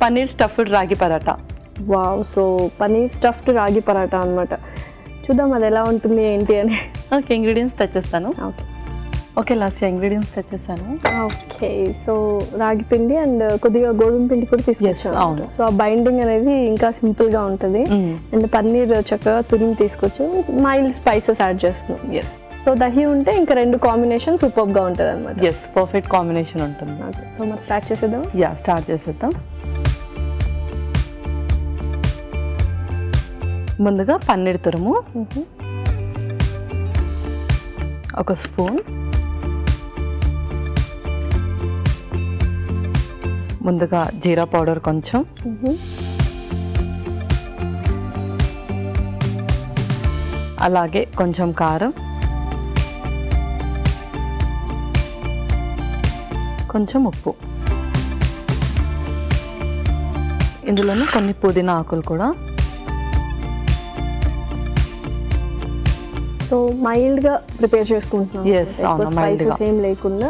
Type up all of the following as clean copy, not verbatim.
Paneer stuffed ragi paratha. Wow, so paneer stuffed ragi paratha అనమాట. చూద్దాం అది ఎలా ఉంటుంది ఏంటి అని. ఓకే, ఇంగ్రీడియంట్స్ తెచ్చేస్తాను. ఓకే ఓకే లాస్ట్ ఇంగ్రీడియంట్స్ తెచ్చేస్తాను. ఓకే, సో రాగి పిండి అండ్ కొద్దిగా గోధుమ పిండి కూడా తీసుకొచ్చాను. సో ఆ బైండింగ్ అనేది ఇంకా సింపుల్ గా ఉంటుంది. అండ్ పన్నీర్ చక్కగా తురిమి తీసుకొచ్చు, మైల్డ్ స్పైసెస్ యాడ్ చేస్తున్నాం. సో దహి ఉంటే ఇంకా రెండు కాంబినేషన్ సూపర్ గా ఉంటుంది అనమాట. ఎస్, పర్ఫెక్ట్ కాంబినేషన్ ఉంటుంది. సో మరి స్టార్ట్ చేసేద్దాం. స్టార్ట్ చేసేద్దాం. ముందుగా పన్నీర్ తురుము ఒక స్పూన్, ముందుగా జీరా పౌడర్ కొంచెం, అలాగే కొంచెం కారం, కొంచెం ఉప్పు, ఇందులోనే కొన్ని పుదీనా ఆకులు కూడా. సో మైల్డ్ గా ప్రిపేర్ చేసుకుంటున్నాం. స్పైసెస్ ఏం లేకుండా.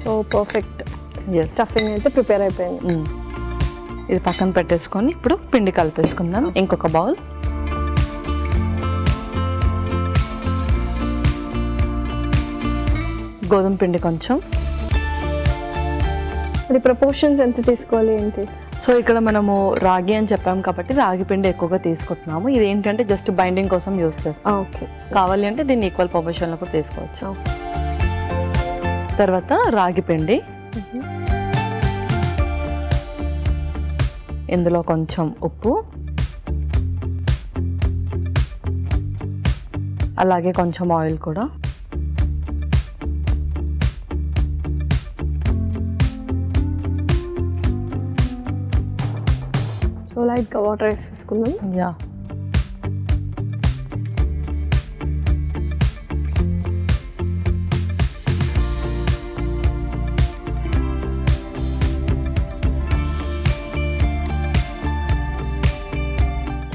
సో పర్ఫెక్ట్ స్టఫింగ్ అయితే ప్రిపేర్ అయిపోయింది. ఇది పక్కన పెట్టేసుకొని ఇప్పుడు పిండి కలిపేసుకుందాం. ఇంకొక బౌల్, గోధుమ పిండి కొంచెం. అది ప్రపోర్షన్స్ ఎంత తీసుకోవాలి ఏంటి? సో ఇక్కడ మనము రాగి అని చెప్పాము కాబట్టి రాగి పిండి ఎక్కువగా తీసుకుంటున్నాము. ఇది ఏంటంటే జస్ట్ బైండింగ్ కోసం యూస్ చేస్తాం. ఓకే, కావాలి అంటే దీన్ని ఈక్వల్ ప్రపోర్షన్లో కూడా తీసుకోవచ్చు. తర్వాత రాగి పిండి, ఇందులో కొంచెం ఉప్పు, అలాగే కొంచెం ఆయిల్ కూడా. సో లైట్గా వాటర్ వేసేసుకుందాం.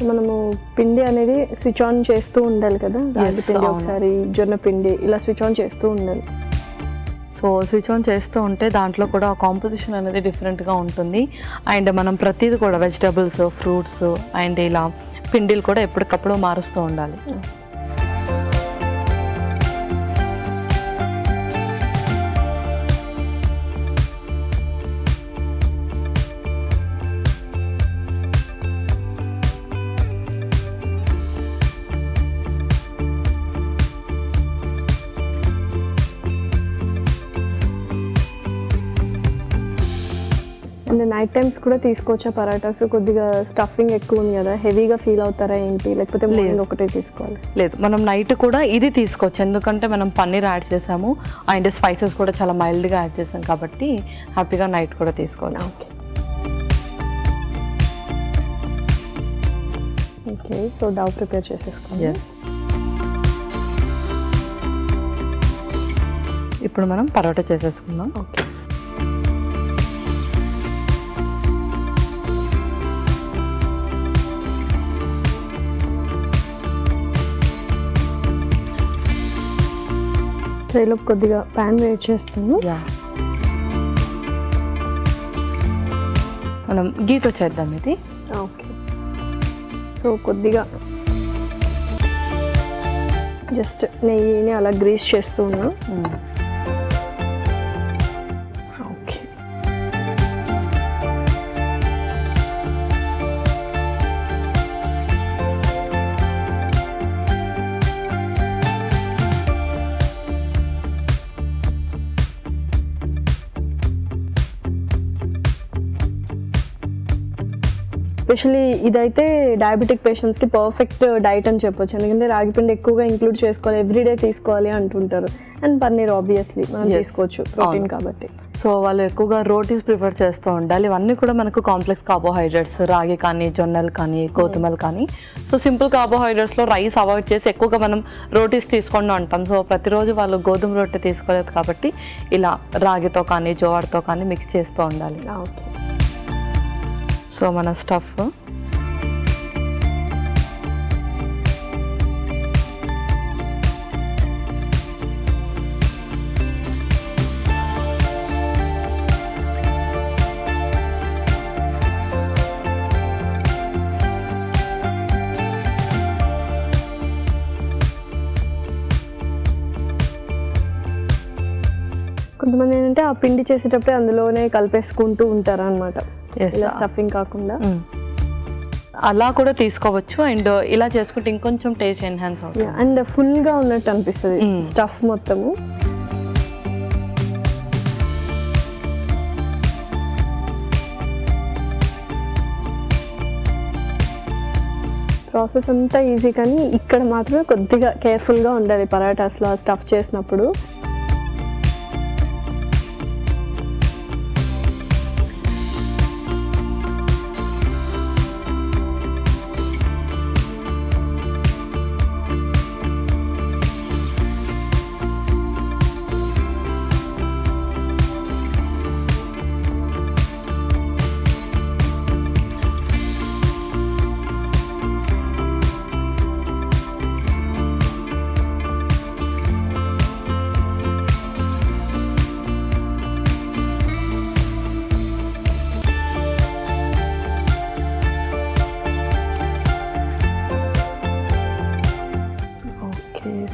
మనము పిండి అనేది స్విచ్ ఆన్ చేస్తూ ఉండాలి కదా, రాగి పిండి ఒకసారి జొన్న పిండి ఇలా స్విచ్ ఆన్ చేస్తూ ఉండాలి. సో స్విచ్ ఆన్ చేస్తూ ఉంటే దాంట్లో కూడా కాంపోజిషన్ అనేది డిఫరెంట్గా ఉంటుంది. అండ్ మనం ప్రతిదీ కూడా వెజిటబుల్స్, ఫ్రూట్స్ అండ్ ఇలా పిండిలు కూడా ఎప్పటికప్పుడు మారుస్తూ ఉండాలి. అండ్ నైట్ టైమ్స్ కూడా తీసుకోవచ్చా పరాటాస్? కొద్దిగా స్టఫింగ్ ఎక్కువ ఉంది కదా, హెవీగా ఫీల్ అవుతారా ఏంటి, లేకపోతే మార్నింగ్ ఒకటే తీసుకోవాలి? లేదు, మనం నైట్ కూడా ఇది తీసుకోవచ్చు. ఎందుకంటే మనం పన్నీర్ యాడ్ చేసాము అండ్ స్పైసెస్ కూడా చాలా మైల్డ్గా యాడ్ చేసాం కాబట్టి హ్యాపీగా నైట్ కూడా తీసుకోవాలి. ఓకే, సో డౌ ప్రిపేర్ చేసేసుకోండి. ఇప్పుడు మనం పరోటా చేసేసుకుందాం. ఓకే, ట్రేలో కొద్దిగా ప్యాన్ వేడి చేస్తాను. మనం గీతో చేద్దాం ఇది. ఓకే, సో కొద్దిగా జస్ట్ నెయ్యిని అలా గ్రీస్ చేస్తూ ఉన్నాం. ఓకే, ఎస్పెషలీ ఇదైతే డయాబెటిక్ పేషెంట్స్కి పర్ఫెక్ట్ డైట్ అని చెప్పొచ్చు. ఎందుకంటే రాగి పిండి ఎక్కువగా ఇంక్లూడ్ చేసుకోవాలి, ఎవ్రీడే తీసుకోవాలి అంటుంటారు. అండ్ పన్నీర్ ఆబ్వియస్లీ మనం తీసుకోవచ్చు, ప్రోటీన్ కాబట్టి. సో వాళ్ళు ఎక్కువగా రోటీస్ ప్రిఫర్ చేస్తూ ఉండాలి. ఇవన్నీ కూడా మనకు కాంప్లెక్స్ కార్బోహైడ్రేట్స్, రాగి కానీ, జొన్నలు కానీ, గోధుమలు కానీ. సో సింపుల్ కార్బోహైడ్రేట్స్లో రైస్ అవాయిడ్ చేసి ఎక్కువగా మనం రోటీస్ తీసుకుంటూ ఉంటాం. సో ప్రతిరోజు వాళ్ళు గోధుమ రొట్టె తీసుకోలేదు కాబట్టి ఇలా రాగితో కానీ, జోవార్తో కానీ మిక్స్ చేస్తూ ఉండాలి. ఓకే, సో మన స్టఫ్ పిండి చేసేటప్పుడు అందులోనే కలిపేసుకుంటూ ఉంటారు అనమాట, Yes. స్టఫింగ్ కాకుండా. అలా కూడా తీసుకోవచ్చు, అండ్ ఇలా చేసుకుంటే ఇంకొంచెం టేస్ట్ ఎన్హాన్స్ అవుతుంది. అండ్ ఫుల్ గా ఉన్నట్టు అనిపిస్తుంది స్టఫ్ మొత్తము. ప్రాసెస్ అంతా ఈజీ, కానీ ఇక్కడ మాత్రం కొద్దిగా కేర్ఫుల్గా ఉండాలి పరాటాస్లో స్టఫ్ చేసినప్పుడు.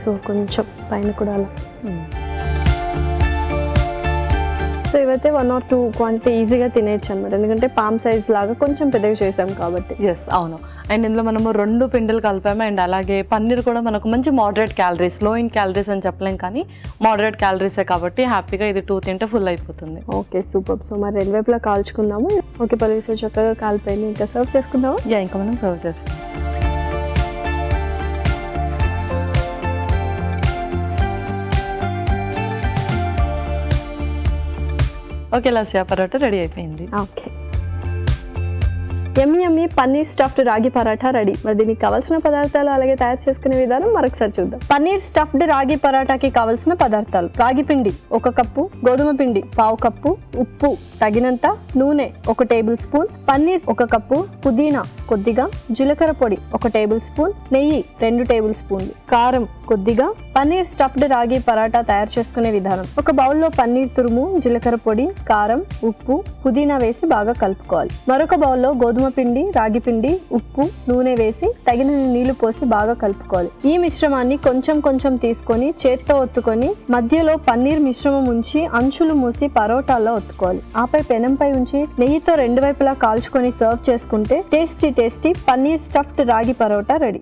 సో కొంచెం పైన కూడా అలా. సో ఇవైతే 1 or 2 క్వాంటిటీ ఈజీగా తినేయచ్చు అనమాట, ఎందుకంటే పామ్ సైజ్ లాగా కొంచెం పెద్దగా చేసాం కాబట్టి. ఎస్, అవును. అండ్ ఇందులో మనము 2 పిండిలు కలిపాము, అండ్ అలాగే పన్నీర్ కూడా మనకు మంచి మోడరేట్ క్యాలరీస్, లో ఇన్ క్యాలరీస్ అని చెప్పలేం, కానీ మోడరేట్ క్యాలరీసే కాబట్టి హ్యాపీగా ఇది 2 తింటే ఫుల్ అయిపోతుంది. Okay, super. సో మరి రెండు వైపులా కాల్చుకుందాము. ఓకే పల్లవి, సో చక్కగా కాలిపోయింది, ఇంకా సర్వ్ చేసుకుందాము. ఇంకా మనం సర్వ్ చేస్తాం. ఓకే, లస్యా పరోటా రెడీ అయిపోయింది. ఓకే, యమ్మీ యమ్మీ పన్నీర్ స్టఫ్డ్ రాగి పరాఠా రెడీ. మరి దీనికి కావాల్సిన పదార్థాలు అలాగే తయారు చేసుకునే విధానం మరొకసారి చూద్దాం. పన్నీర్ స్టఫ్డ్ రాగి పరాఠాకి కావాల్సిన పదార్థాలు: రాగి పిండి 1 కప్పు, గోధుమ పిండి 1/2 కప్పు, ఉప్పు తగినంత, నూనె 1 టేబుల్ స్పూన్, పన్నీర్ 1 కప్పు, పుదీనా కొద్దిగా, జీలకర్ర పొడి 1 టేబుల్ స్పూన్, నెయ్యి 2 టేబుల్ స్పూన్లు, కారం కొద్దిగా. పన్నీర్ స్టఫ్డ్ రాగి పరాఠా తయారు చేసుకునే విధానం: ఒక బౌల్లో పన్నీర్ తురుము, జీలకర్ర పొడి, కారం, ఉప్పు, పుదీనా వేసి బాగా కలుపుకోవాలి. మరొక బౌల్లో గోధుమ పిండి, రాగి పిండి, ఉప్పు, నూనె వేసి తగినన్ని నీళ్లు పోసి బాగా కలుపుకోవాలి. ఈ మిశ్రమాన్ని కొంచెం కొంచెం తీసుకొని చేత్తో ఒత్తుకొని మధ్యలో పన్నీర్ మిశ్రమం ఉంచి అంచులు మూసి పరోటాల్లో ఒత్తుకోవాలి. ఆపై పెనంపై ఉంచి నెయ్యితో 2 వైపులా కాల్చుకొని సర్వ్ చేసుకుంటే టేస్టీ టేస్టీ పన్నీర్ స్టఫ్డ్ రాగి పరోటా రెడీ.